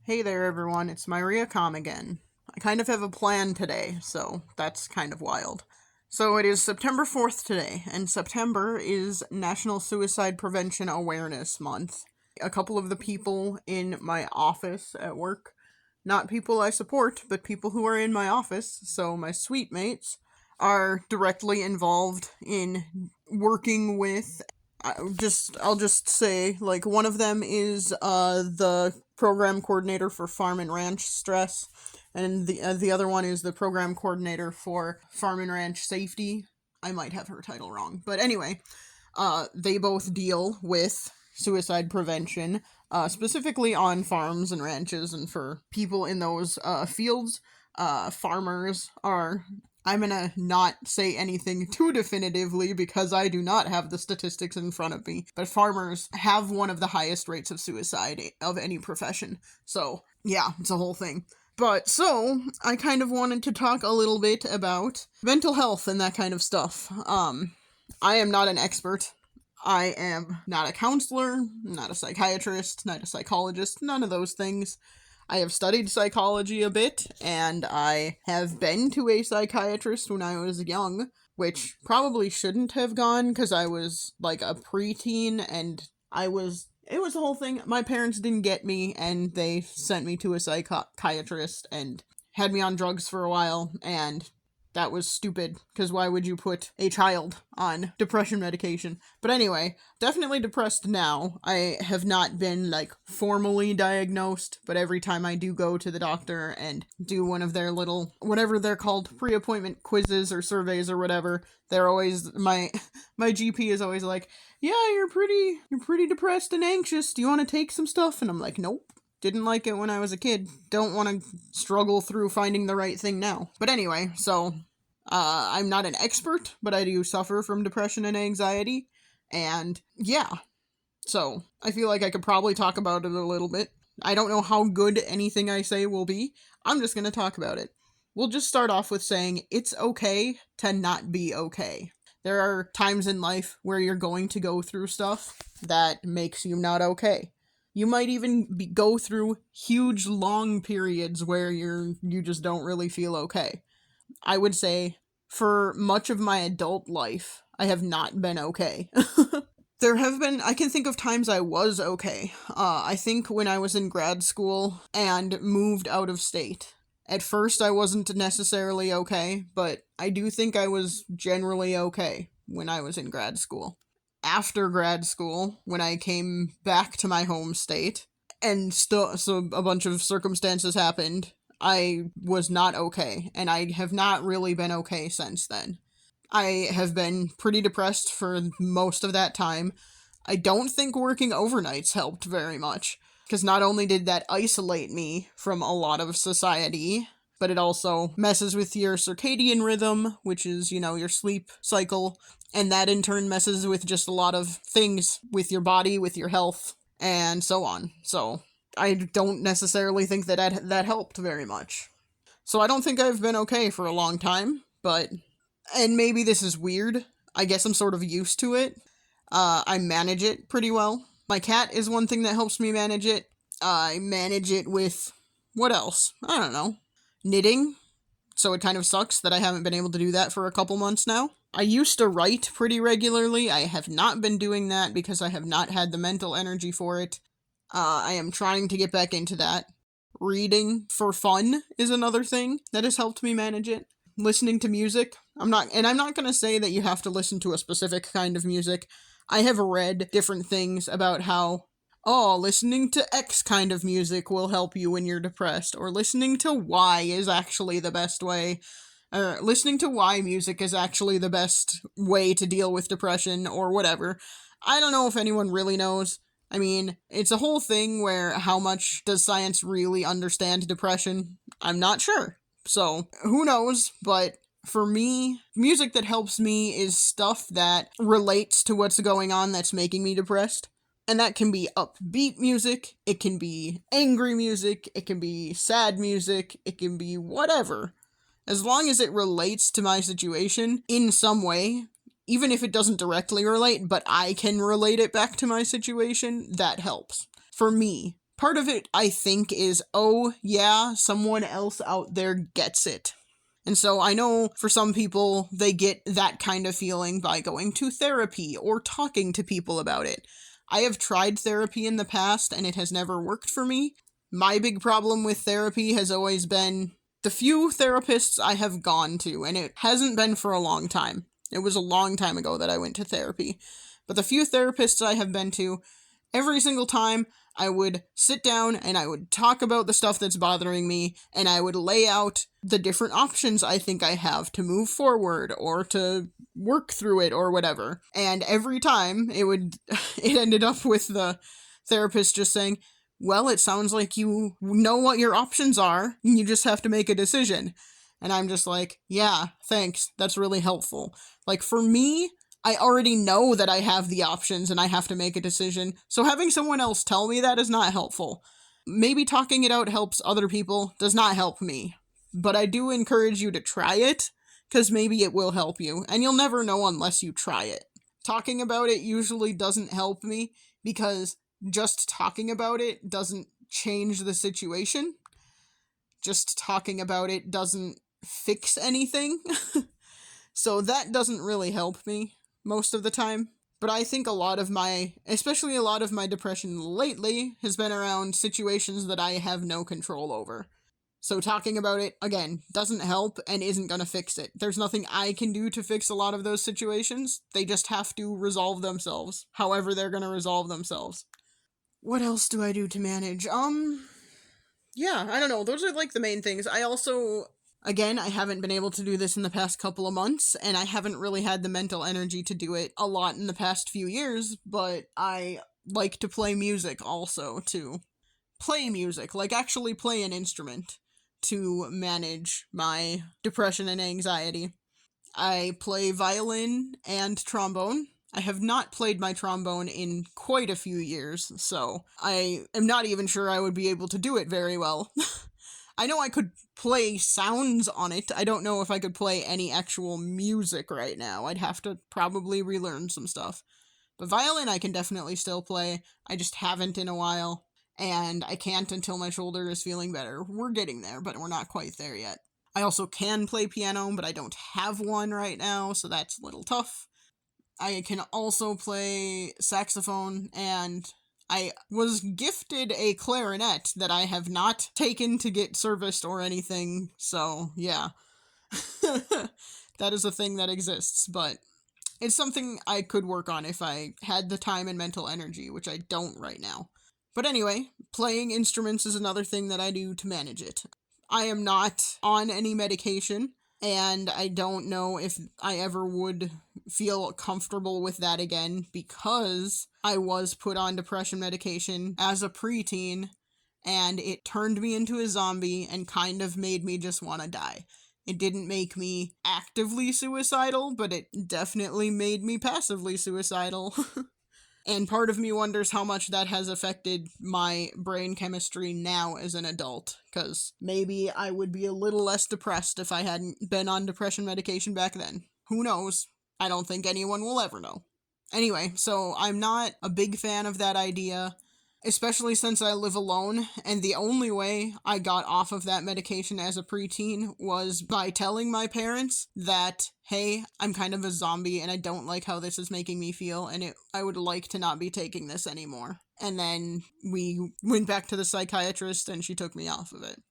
Hey there, everyone. It's Myria Com again. I kind of have a plan today, so that's kind of wild. So it is September 4th today, and September is National Suicide Prevention Awareness Month. A couple of the people in my office at work, not people I support, but people who are in my office, so my suite mates, are directly involved in working with I'll just say, like, one of them is the program coordinator for farm and ranch stress, and the other one is the program coordinator for farm and ranch safety. I might have her title wrong, but anyway, they both deal with suicide prevention, specifically on farms and ranches, and for people in those fields. Farmers are, I'm gonna not say anything too definitively because I do not have the statistics in front of me, but farmers have one of the highest rates of suicide of any profession. So, yeah, it's a whole thing. But, so, I kind of wanted to talk a little bit about mental health and that kind of stuff. I am not an expert. I am not a counselor, not a psychiatrist, not a psychologist, none of those things. I have studied psychology a bit, and I have been to a psychiatrist when I was young, which probably shouldn't have gone, because I was, like, a preteen, and it was a whole thing. My parents didn't get me, and they sent me to a psychiatrist, and had me on drugs for a while, and that was stupid, because why would you put a child on depression medication? But anyway, definitely depressed now. I have not been, like, formally diagnosed, but every time I do go to the doctor and do one of their little, whatever they're called, pre-appointment quizzes or surveys or whatever, they're always, my GP is always like, yeah, you're pretty depressed and anxious. Do you want to take some stuff? And I'm like, nope. Didn't like it when I was a kid. Don't want to struggle through finding the right thing now. But anyway, so, I'm not an expert, but I do suffer from depression and anxiety. And, yeah. So, I feel like I could probably talk about it a little bit. I don't know how good anything I say will be. I'm just gonna talk about it. We'll just start off with saying it's okay to not be okay. There are times in life where you're going to go through stuff that makes you not okay. You might even go through huge, long periods where you just don't really feel okay. I would say, for much of my adult life, I have not been okay. I can think of times I was okay. I think when I was in grad school and moved out of state. At first, I wasn't necessarily okay, but I do think I was generally okay when I was in grad school. After grad school, when I came back to my home state, and so a bunch of circumstances happened, I was not okay, and I have not really been okay since then. I have been pretty depressed for most of that time. I don't think working overnights helped very much, because not only did that isolate me from a lot of society, but it also messes with your circadian rhythm, which is, your sleep cycle, and that in turn messes with just a lot of things with your body, with your health, and so on. So, I don't necessarily think that helped very much. So I don't think I've been okay for a long time, and maybe this is weird. I guess I'm sort of used to it. I manage it pretty well. My cat is one thing that helps me manage it. I manage it with, what else? I don't know. Knitting. So it kind of sucks that I haven't been able to do that for a couple months now. I used to write pretty regularly. I have not been doing that because I have not had the mental energy for it. I am trying to get back into that. Reading for fun is another thing that has helped me manage it. Listening to music. I'm not going to say that you have to listen to a specific kind of music. I have read different things about how, listening to X kind of music will help you when you're depressed, or listening to Y is actually the best way. Listening to Y music is actually the best way to deal with depression, or whatever. I don't know if anyone really knows. I mean, it's a whole thing where how much does science really understand depression? I'm not sure. So, who knows, but for me, music that helps me is stuff that relates to what's going on that's making me depressed. And that can be upbeat music, it can be angry music, it can be sad music, it can be whatever. As long as it relates to my situation in some way, even if it doesn't directly relate, but I can relate it back to my situation, that helps. For me, part of it, I think, is, oh, yeah, someone else out there gets it. And so I know for some people, they get that kind of feeling by going to therapy or talking to people about it. I have tried therapy in the past, and it has never worked for me. My big problem with therapy has always been the few therapists I have gone to, and it hasn't been for a long time. It was a long time ago that I went to therapy. But the few therapists I have been to, every single time, I would sit down and I would talk about the stuff that's bothering me, and I would lay out the different options I think I have to move forward or to work through it or whatever. And every time it ended up with the therapist just saying, well, it sounds like you know what your options are, and you just have to make a decision. And I'm just like, yeah, thanks, that's really helpful. Like, for me, I already know that I have the options and I have to make a decision, so having someone else tell me that is not helpful. Maybe talking it out helps other people, does not help me. But I do encourage you to try it, because maybe it will help you, and you'll never know unless you try it. Talking about it usually doesn't help me, because just talking about it doesn't change the situation. Just talking about it doesn't fix anything. So that doesn't really help me most of the time. But I think especially a lot of my depression lately has been around situations that I have no control over. So talking about it, again, doesn't help and isn't gonna fix it. There's nothing I can do to fix a lot of those situations. They just have to resolve themselves, however they're gonna resolve themselves. What else do I do to manage? Yeah, I don't know. Those are like the main things. I also, again, I haven't been able to do this in the past couple of months, and I haven't really had the mental energy to do it a lot in the past few years, but I like to play music also, to play music, like actually play an instrument to manage my depression and anxiety. I play violin and trombone. I have not played my trombone in quite a few years, so I am not even sure I would be able to do it very well. I know I could play sounds on it. I don't know if I could play any actual music right now. I'd have to probably relearn some stuff. But violin I can definitely still play. I just haven't in a while, and I can't until my shoulder is feeling better. We're getting there, but we're not quite there yet. I also can play piano, but I don't have one right now, so that's a little tough. I can also play saxophone, and I was gifted a clarinet that I have not taken to get serviced or anything, so yeah. That is a thing that exists, but it's something I could work on if I had the time and mental energy, which I don't right now. But anyway, playing instruments is another thing that I do to manage it. I am not on any medication, and I don't know if I ever would feel comfortable with that again, because I was put on depression medication as a preteen, and it turned me into a zombie and kind of made me just want to die. It didn't make me actively suicidal, but it definitely made me passively suicidal. And part of me wonders how much that has affected my brain chemistry now as an adult, because maybe I would be a little less depressed if I hadn't been on depression medication back then. Who knows? I don't think anyone will ever know. Anyway, so I'm not a big fan of that idea, especially since I live alone, and the only way I got off of that medication as a preteen was by telling my parents that, hey, I'm kind of a zombie and I don't like how this is making me feel, and I would like to not be taking this anymore. And then we went back to the psychiatrist and she took me off of it.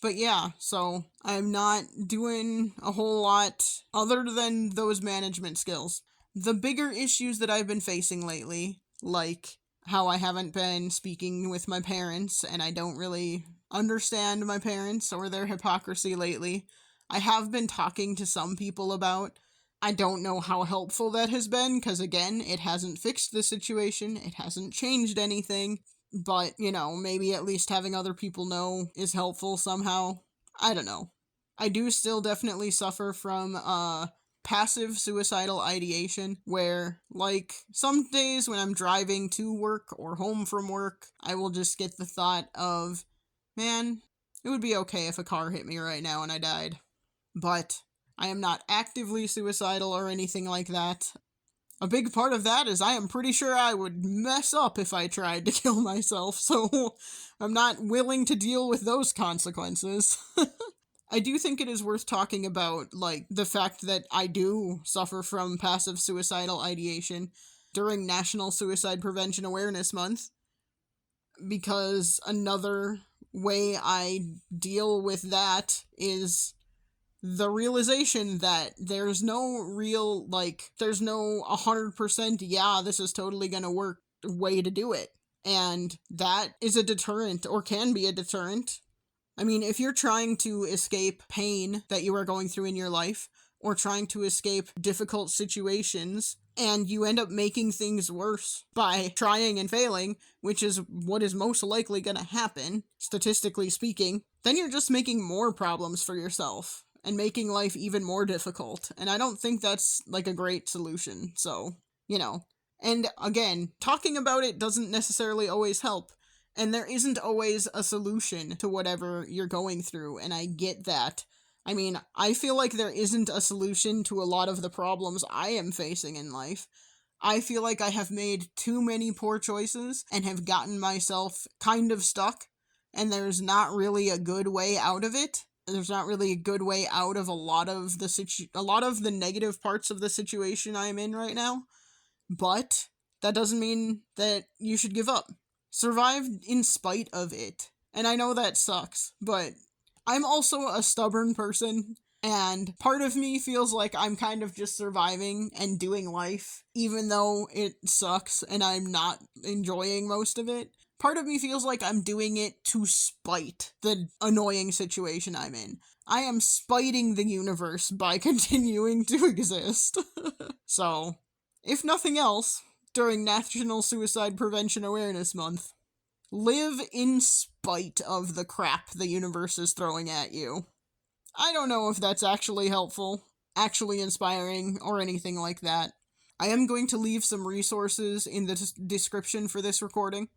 But yeah, so I'm not doing a whole lot other than those management skills. The bigger issues that I've been facing lately, like how I haven't been speaking with my parents, and I don't really understand my parents or their hypocrisy lately. I have been talking to some people about. I don't know how helpful that has been, because again, it hasn't fixed the situation, it hasn't changed anything, but, maybe at least having other people know is helpful somehow. I don't know. I do still definitely suffer from, passive suicidal ideation, where, like, some days when I'm driving to work or home from work, I will just get the thought of, man, it would be okay if a car hit me right now and I died. But I am not actively suicidal or anything like that. a big part of that is I am pretty sure I would mess up if I tried to kill myself, so I'm not willing to deal with those consequences. I do think it is worth talking about, like, the fact that I do suffer from passive suicidal ideation during National Suicide Prevention Awareness Month, because another way I deal with that is the realization that there's no real, like, there's no 100%, yeah, this is totally gonna work way to do it. And that is a deterrent, or can be a deterrent. I mean, if you're trying to escape pain that you are going through in your life, or trying to escape difficult situations, and you end up making things worse by trying and failing, which is what is most likely going to happen, statistically speaking, then you're just making more problems for yourself and making life even more difficult. And I don't think that's, like, a great solution. So, you know. And again, talking about it doesn't necessarily always help. And there isn't always a solution to whatever you're going through, and I get that. I mean, I feel like there isn't a solution to a lot of the problems I am facing in life. I feel like I have made too many poor choices and have gotten myself kind of stuck, and there's not really a good way out of it. There's not really a good way out of a lot of the negative parts of the situation I'm in right now. But that doesn't mean that you should give up. Survive in spite of it. And I know that sucks, but I'm also a stubborn person, and part of me feels like I'm kind of just surviving and doing life, even though it sucks and I'm not enjoying most of it. Part of me feels like I'm doing it to spite the annoying situation I'm in. I am spiting the universe by continuing to exist. So, if nothing else, during National Suicide Prevention Awareness Month, live in spite of the crap the universe is throwing at you. I don't know if that's actually helpful, actually inspiring, or anything like that. I am going to leave some resources in the description for this recording,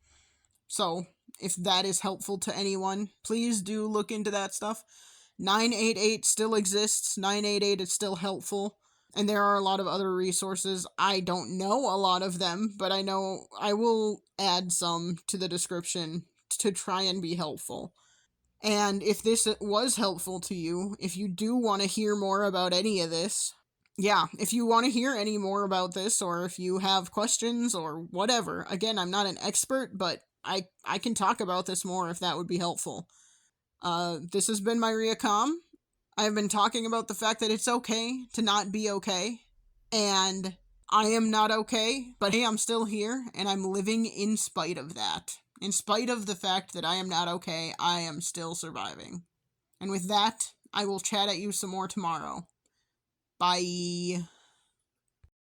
so if that is helpful to anyone, please do look into that stuff. 988 still exists. 988 is still helpful. And there are a lot of other resources. I don't know a lot of them, but I know I will add some to the description to try and be helpful. And if this was helpful to you, if you do want to hear more about any of this, yeah, if you want to hear any more about this, or if you have questions or whatever, again, I'm not an expert, but I can talk about this more if that would be helpful. This has been Myria Com. I've been talking about the fact that it's okay to not be okay, and I am not okay, but hey, I'm still here, and I'm living in spite of that. In spite of the fact that I am not okay, I am still surviving. And with that, I will chat at you some more tomorrow. Bye.